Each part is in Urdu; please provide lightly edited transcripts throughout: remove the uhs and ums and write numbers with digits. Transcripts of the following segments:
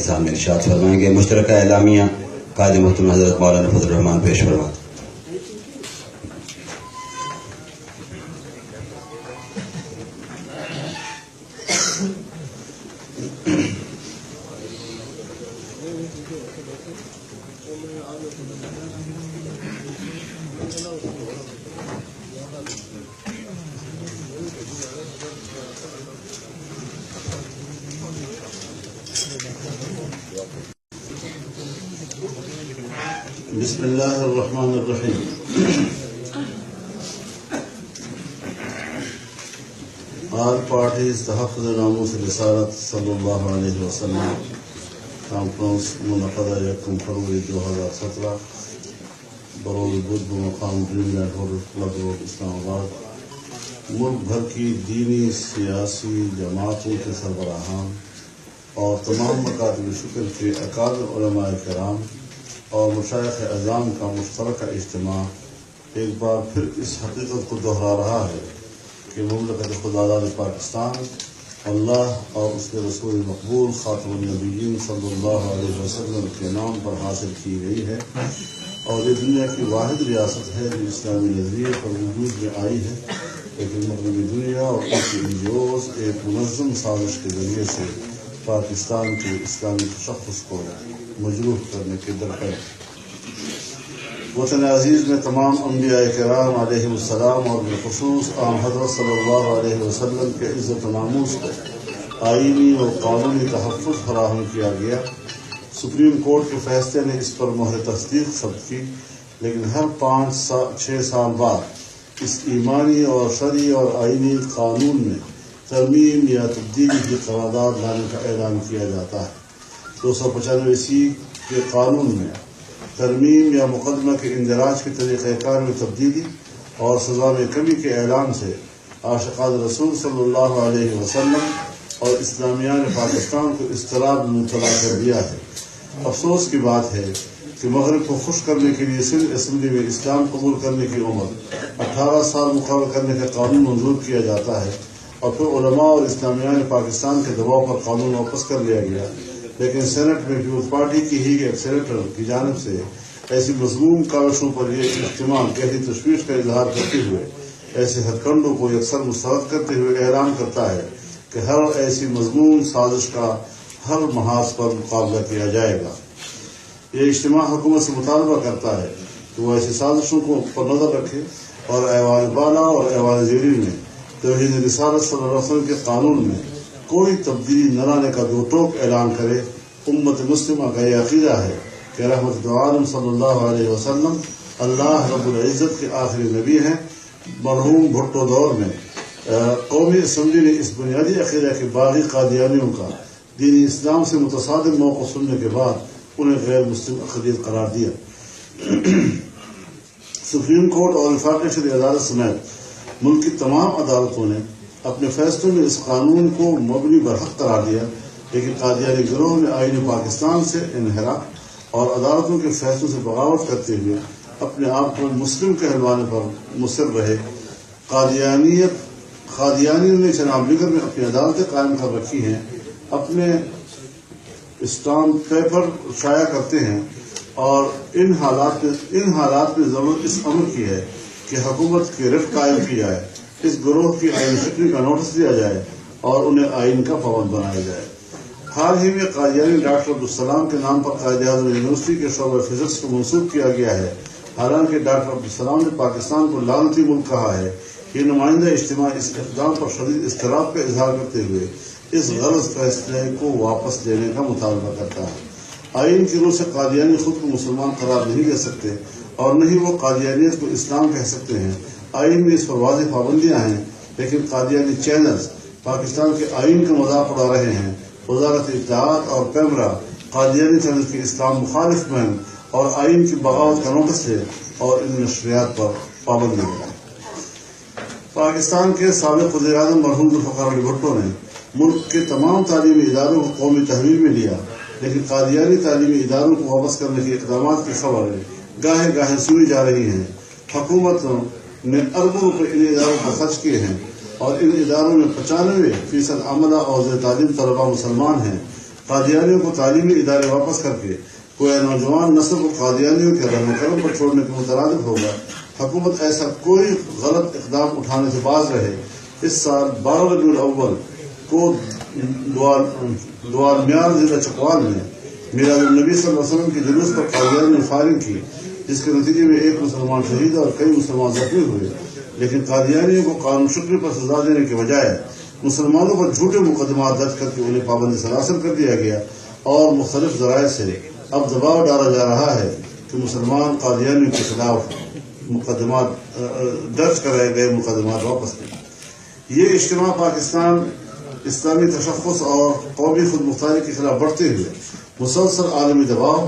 سامنے ارشاد فرمائیں گے۔ مشترکہ اعلامیہ قائد محترم حضرت مولانا فضل الرحمان پیش فرماتے ہیں۔ بسم اللہ الرحمن الرحیم۔ آل پارٹیز تحفظ ناموس رسالت صلی اللہ علیہ وسلم کانفرنس منعقدہ 1 فروری 2017 بروز بدھ بمقام dream land hotel club road Islamabad. ملک بھر کی دینی سیاسی جماعتوں کے سربراہان اور تمام مکاتب شکر کے اکابر علماء کرام اور مشائخ اعظام کا مشترکہ اجتماع ایک بار پھر اس حقیقت کو دہرا رہا ہے کہ مملکت خداداد پاکستان اللہ اور اس کے رسول مقبول خاتم النبیین صلی اللہ علیہ وسلم کے نام پر حاصل کی گئی ہے اور یہ دنیا کی واحد ریاست ہے جو اسلامی نظریے پر وجود میں آئی ہے، لیکن مغربی دنیا اور ان کی NGOs ایک منظم سازش کے ذریعے سے پاکستان کے اسلامی تشخص کو مجروح کرنے کے درپے۔ وطن عزیز میں تمام انبیاء کرام علیہ السلام اور بالخصوص آن حضرت صلی اللہ علیہ وسلم کے عزت و ناموس کو آئینی اور قانونی تحفظ فراہم کیا گیا۔ سپریم کورٹ کے فیصلے نے اس پر مہر تصدیق ثبت کی، لیکن ہر 5-6 سال بعد اس ایمانی اور شرعی اور آئینی قانون میں ترمیم یا تبدیلی کی قرارداد لانے کا اعلان کیا جاتا ہے۔ 295 کے قانون میں ترمیم یا مقدمہ کے اندراج کے طریقہ کار میں تبدیلی اور سزا میں کمی کے اعلان سے عاشقان رسول صلی اللہ علیہ وسلم اور اسلامیان پاکستان کو اضطراب میں مبتلا کر دیا ہے۔ افسوس کی بات ہے کہ مغرب کو خوش کرنے کے لیے سندھ اسمبلی میں اسلام قبول کرنے کی عمر 18 سال مقرر کرنے کا قانون منظور کیا جاتا ہے اور پھر علماء اور اسلامیان پاکستان کے دباؤ پر قانون واپس کر لیا گیا، لیکن سینٹ میں پیپلز پارٹی کی ہی ایک سینیٹر کی جانب سے ایسی مضموم کاوشوں پر یہ اجتماع گہری تشویش کا اظہار کرتے ہوئے ایسے ہتھ کنڈوں کو یکسر مسترد کرتے ہوئے اعلان کرتا ہے کہ ہر ایسی مضمون سازش کا ہر محاذ پر مقابلہ کیا جائے گا۔ یہ اجتماع حکومت سے مطالبہ کرتا ہے کہ وہ ایسی سازشوں کو پر نظر رکھے اور ایوان بالا اور ایوان زیرین میں توحید رسالت صلی اللہ علیہ وسلم کے قانون میں کوئی تبدیلی نہ لانے کا دو ٹوک اعلان کرے۔ امت مسلمہ کا یہ عقیدہ ہے کہ رحمت عالم صلی اللہ علیہ وسلم اللہ رب العزت کے آخری نبی ہیں۔ مرحوم بھٹو دور میں قومی اسمبلی نے اس بنیادی عقیدہ کے باغی قادیانیوں کا دین اسلام سے متصادم موقف سننے کے بعد انہیں غیر مسلم عقیدت قرار دیا۔ سپریم کورٹ اور وفاقی شرعی عدالت سمیت ملک کی تمام عدالتوں نے اپنے فیصلوں میں اس قانون کو مبنی برحق قرار دیا، لیکن قادیانی گروہ نے آئین پاکستان سے انحراف اور عدالتوں کے فیصلوں سے بغاوت کرتے ہوئے اپنے آپ کو مسلم کہلوانے پر مصر رہے۔ قادیانیوں نے جناب نگر میں اپنی عدالتیں قائم کر رکھی ہیں، اپنے اسٹامپ پیپر شائع کرتے ہیں اور ان حالات میں ضرورت اس امر کی ہے کہ حکومت کی رفت قائم کی جائے، اس گروہ کی آئین شکنی کا نوٹس دیا جائے اور انہیں آئین کا پابند بنایا جائے۔ حال ہی میں قادیانی ڈاکٹر عبدالسلام کے نام پر قائد اعظم یونیورسٹی کے شعبہ فزکس کو منسوخ کیا گیا ہے، حالانکہ ڈاکٹر عبدالسلام نے پاکستان کو لعنتی ملک کہا ہے۔ یہ نمائندہ اجتماع اس اقدام پر شدید اضطراب کا اظہار کرتے ہوئے اس غلط فیصلے کو واپس لینے کا مطالبہ کرتا ہے۔ آئین کی روح سے قادیانی خود کو مسلمان قرار نہیں دے سکتے اور نہ ہی وہ قادیانیت کو اسلام کہہ سکتے ہیں۔ آئین میں اس پر واضح پابندیاں ہیں، لیکن قادیانی چینلز پاکستان کے آئین کا مذاق اڑا رہے ہیں۔ وزارت اطلاعات اور پیمرا قادیانی چینل کی اسلام مخالف مہم اور آئین کی بغاوت کا نوٹس ہے اور ان نشریات پر پابندی ہے۔ پاکستان کے سابق وزیر اعظم مرحوم ذوالفقار علی بھٹو نے ملک کے تمام تعلیمی اداروں کو قومی تحویل میں لیا، لیکن قادیانی تعلیمی اداروں کو واپس کرنے کے اقدامات کی خبریں گاہے گاہے سنی جا رہی ہیں۔ حکومت نے اربوں روپے ان اداروں پر خرچ کیے ہیں اور ان اداروں میں 95% عملہ اور زیر تعلیم طلباء مسلمان ہیں، قادیانیوں کو تعلیمی ادارے واپس کر کے کوئی نوجوان نسل کو قادیانیوں کے رحم و کرم پر چھوڑنے کے مترادف ہوگا، حکومت ایسا کوئی غلط اقدام اٹھانے سے باز رہے۔ اس سال 12 ربیع الاول کو دوار میال ضلع چکوال میں میلاد النبی صلی اللہ علیہ وسلم کے جلوس پر قادیانیوں نے فائرنگ کی، جس کے نتیجے میں ایک مسلمان شہید اور کئی مسلمان زخمی ہوئے۔ لیکن قادیانیوں کو قانون شکنی پر سزا دینے کے بجائے مسلمانوں پر جھوٹے مقدمات درج کر کے انہیں پابند سلاسل کر دیا گیا، اور مختلف ذرائع سے اب دباؤ ڈالا جا رہا ہے کہ مسلمان قادیانیوں کے خلاف مقدمات درج کرائے گئے مقدمات واپس لیں۔ یہ اجتماع پاکستان اسلامی تشخص اور قومی خود مختاری کے خلاف بڑھتے ہوئے مسلسل عالمی دباؤ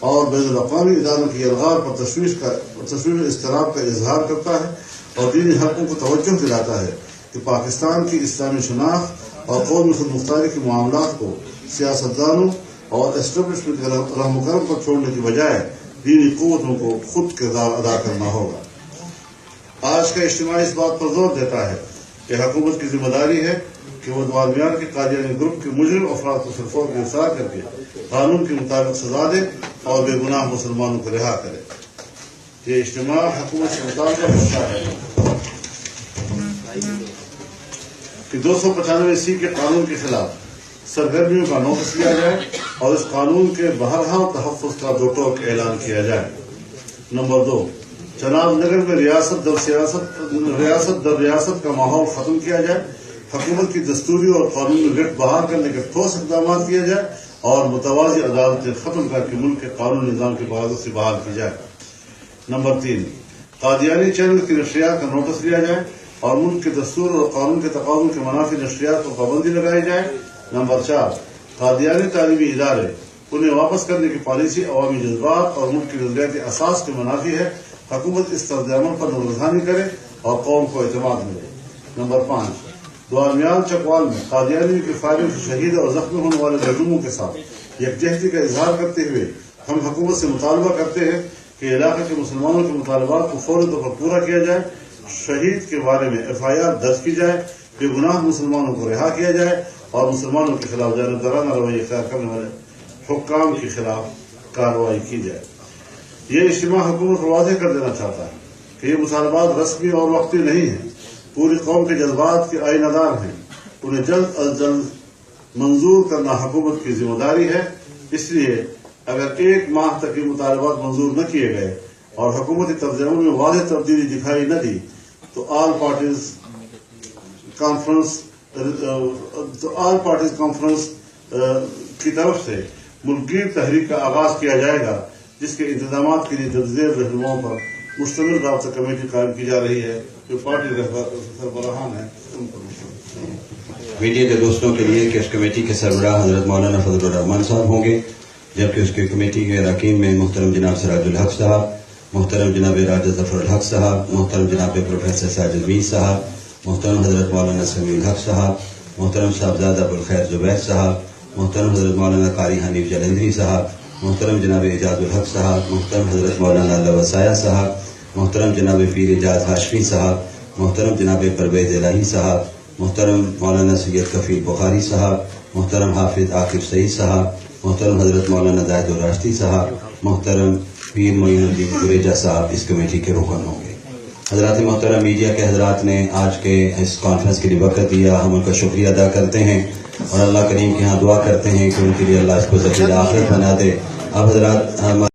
اور بین الاقوامی اداروں کی الغار پر تشویش اضطراب کا اظہار کرتا ہے، اور دینی حقوں کو توجہ دلاتا ہے کہ پاکستان کی اسلامی شناخت اور قومی خود مختاری کے معاملات کو سیاستدانوں اور اسٹیبلشمنٹ کے رحم و کرم پر چھوڑنے کی بجائے دینی قوتوں کو خود کردار ادا کرنا ہوگا۔ آج کا اجتماع اس بات پر زور دیتا ہے کہ حکومت کی ذمہ داری ہے کہ وہ دوار میال کے قادیانی گروپ کے مجرم افراد کو سرخور گرفتار کر کے قانون کے مطابق سزا دے اور بے گناہ مسلمانوں کو رہا کرے۔ یہ اجتماع حکومت سے مطالبہ کرتا ہے کہ 295 کے قانون کے خلاف سرگرمیوں کا نوٹس لیا جائے اور اس قانون کے بہرحال تحفظ کا دو ٹوک اعلان کیا جائے۔ نمبر 2، چناب نگر میں ریاست در ریاست کا ماحول ختم کیا جائے، حکومت کی دستوری اور قانونی لٹ بحال کرنے کے ٹھوس اقدامات کیے جائے اور متوازی عدالتیں ختم کر کے ملک کے قانونی نظام کی بحالی سے بحال کی جائے۔ نمبر 3، قادیانی چینل کی نشریات کا نوٹس لیا جائے اور ملک کے دستور اور قانون کے تقاضوں کے منافی نشریات پر پابندی لگائی جائے۔ نمبر 4، قادیانی تعلیمی ادارے انہیں واپس کرنے کی پالیسی عوامی جذبات اور ملک کی نظریاتی اساس کے منافی ہے، حکومت اس طرز عمل پر نظرثانی کرے اور قوم کو اعتماد ملے۔ نمبر 5، دوار میال چکوال میں قادیانیوں کی فائرنگ سے شہید اور زخمی ہونے والے مظلوموں کے ساتھ یکجہتی کا اظہار کرتے ہوئے ہم حکومت سے مطالبہ کرتے ہیں کہ علاقے کے مسلمانوں کے مطالبات کو فوری طور پر پورا کیا جائے، شہید کے بارے میں FIR درج کی جائے، بے گناہ مسلمانوں کو رہا کیا جائے اور مسلمانوں کے خلاف جانبدارانہ رویہ اختیار کرنے والے حکام کے خلاف کارروائی کی جائے۔ یہ اجتماع حکومت کو واضح کر دینا چاہتا ہے کہ یہ مطالبات رسمی اور وقتی نہیں ہیں، پوری قوم کے جذبات کے آئینہ دار ہیں، انہیں جلد از جلد منظور کرنا حکومت کی ذمہ داری ہے۔ اس لیے اگر 1 ماہ تک یہ مطالبات منظور نہ کیے گئے اور حکومتی طرز عمل میں واضح تبدیلی دکھائی نہ دی تو آل پارٹیز کانفرنس کی طرف سے ملک گیر تحریک کا آغاز کیا جائے گا، جس کے انتظامات کے لیے درج رہنماؤں پر مشتمل رابطہ کمیٹی قائم کی جا رہی ہے، جو پارٹی سربراہان ہیں ان پر مشتمل۔ میڈیا کے دوستوں کے لیے کہ اس کمیٹی کے سربراہ حضرت مولانا فضل الرحمان صاحب ہوں گے، جبکہ اس کی کمیٹی کے اراکین میں محترم جناب سراج الحق صاحب، محترم جناب راجہ ظفر الحق صاحب، محترم جناب پروفیسر ساجد میر صاحب، محترم حضرت مولانا سمیع الحق صاحب، محترم صاحبزادہ ابوالخیر زبیر صاحب، محترم حضرت مولانا قاری حنیف جلندری صاحب، محترم جناب اعجاز الحق صاحب، محترم حضرت مولانا علوہ سایہ صاحب، محترم جناب پیر اعجاز ہاشمی صاحب، محترم جناب پرویز الہی صاحب، محترم مولانا سید کفیل بخاری صاحب، محترم حافظ عاقب سعید صاحب، محترم حضرت مولانا زاہد الراشدی صاحب، محترم پیر معین الدین گریجہ صاحب اس کمیٹی کے رکن ہوں گے۔ حضرات محترم، میڈیا کے حضرات نے آج کے اس کانفرنس کے لیے وقت دیا، ہم ان کا شکریہ ادا کرتے ہیں اور اللہ کریم کے ہاں دعا کرتے ہیں کہ ان کے لیے اللہ اس کو ذخیرہ آخرت بنا دے۔ اب حضرات